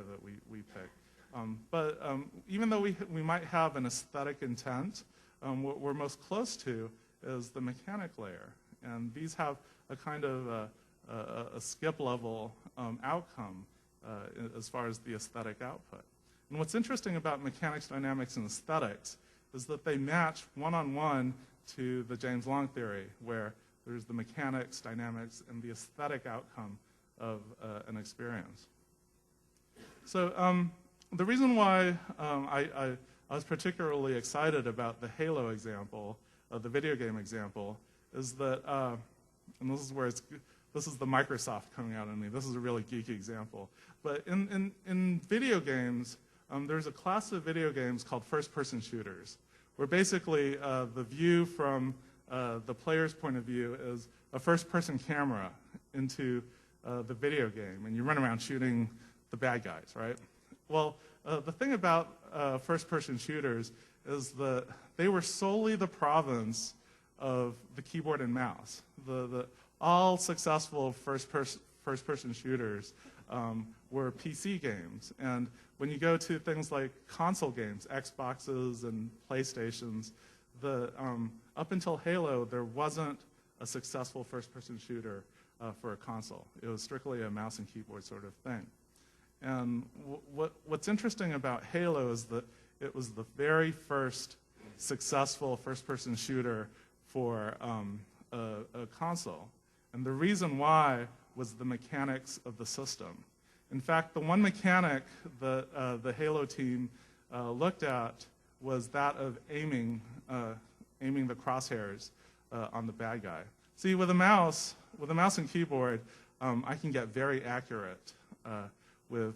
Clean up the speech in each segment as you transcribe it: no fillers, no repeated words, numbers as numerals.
that we pick. But even though we might have an aesthetic intent, what we're most close to is the mechanic layer. And these have a kind of a skip level outcome as far as the aesthetic output. And what's interesting about mechanics, dynamics, and aesthetics is that they match one-on-one to the James Long theory, where there's the mechanics, dynamics, and the aesthetic outcome of an experience. So the reason why I was particularly excited about the Halo example, the video game example, is that, and this is where this is the Microsoft coming out in me. This is a really geeky example. But in video games, there's a class of video games called first-person shooters, where basically the view from the player's point of view is a first-person camera into the video game, and you run around shooting the bad guys, right? Well, the thing about first-person shooters is that they were solely the province of the keyboard and mouse. All successful first-person shooters were PC games. And when you go to things like console games, Xboxes and PlayStations, up until Halo, there wasn't a successful first-person shooter for a console. It was strictly a mouse and keyboard sort of thing. And what's interesting about Halo is that it was the very first successful first-person shooter for a console. And the reason why was the mechanics of the system. In fact, the one mechanic that the Halo team looked at was that of aiming the crosshairs on the bad guy. See, with a mouse and keyboard, I can get very accurate with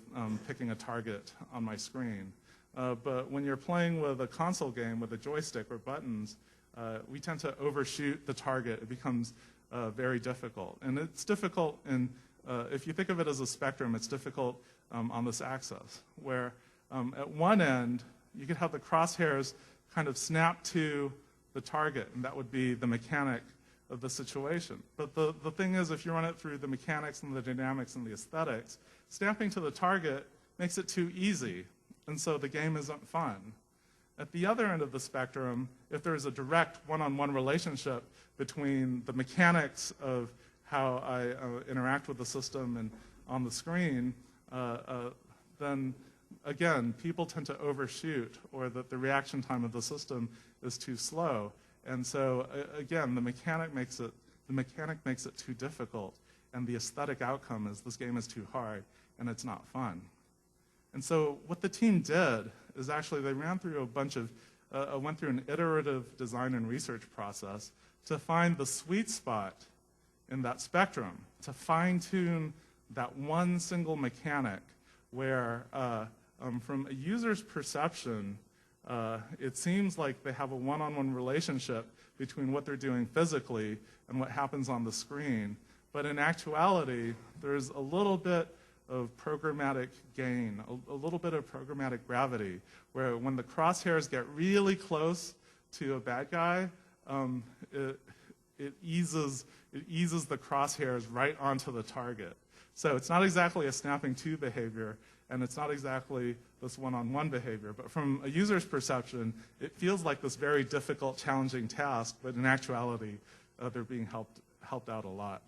picking a target on my screen. But when you're playing with a console game with a joystick or buttons, we tend to overshoot the target. It becomes very difficult. And it's difficult if you think of it as a spectrum, it's difficult on this axis, where at one end, you could have the crosshairs kind of snap to the target, and that would be the mechanic of the situation. But the thing is, if you run it through the mechanics and the dynamics and the aesthetics, snapping to the target makes it too easy, and so the game isn't fun. At the other end of the spectrum, if there's a direct one-on-one relationship between the mechanics of how I interact with the system and on the screen, then again, people tend to overshoot, or that the reaction time of the system is too slow. And so again, the mechanic makes it too difficult, and the aesthetic outcome is this game is too hard and it's not fun. And so what the team did is actually they ran through went through an iterative design and research process to find the sweet spot in that spectrum, to fine-tune that one single mechanic where from a user's perception, it seems like they have a one-on-one relationship between what they're doing physically and what happens on the screen. But in actuality, there's a little bit of programmatic gain, a little bit of programmatic gravity, where when the crosshairs get really close to a bad guy, it eases the crosshairs right onto the target. So it's not exactly a snapping to behavior, and it's not exactly this one-on-one behavior, but from a user's perception, it feels like this very difficult, challenging task, but in actuality, they're being helped out a lot.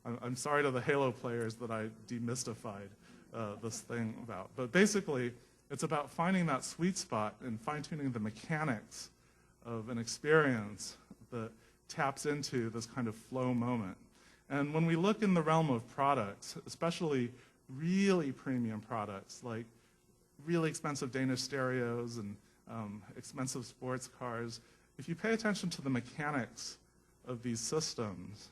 I'm sorry to the Halo players that I demystified this thing about. But basically, it's about finding that sweet spot and fine-tuning the mechanics of an experience that taps into this kind of flow moment. And when we look in the realm of products, especially really premium products like really expensive Danish stereos and expensive sports cars, if you pay attention to the mechanics of these systems,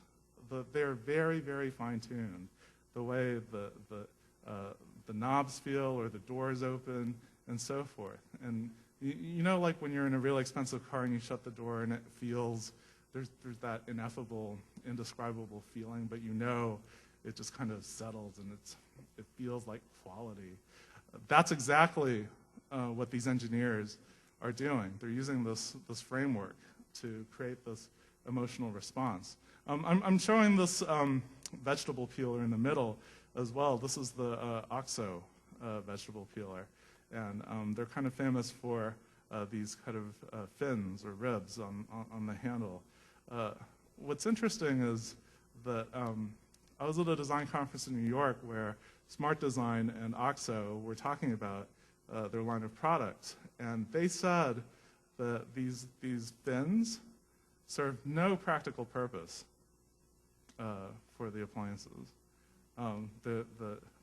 they're very, very fine-tuned. The way the knobs feel or the doors open and so forth. And you know, like when you're in a really expensive car and you shut the door and it feels, there's that ineffable, indescribable feeling, but you know it just kind of settles and it feels like quality. That's exactly what these engineers are doing. They're using this framework to create this emotional response. I'm showing this vegetable peeler in the middle as well. This is the OXO vegetable peeler. And they're kind of famous for these kind of fins or ribs on the handle. What's interesting is that I was at a design conference in New York where Smart Design and OXO were talking about their line of products. And they said that these fins serve no practical purpose for the appliances.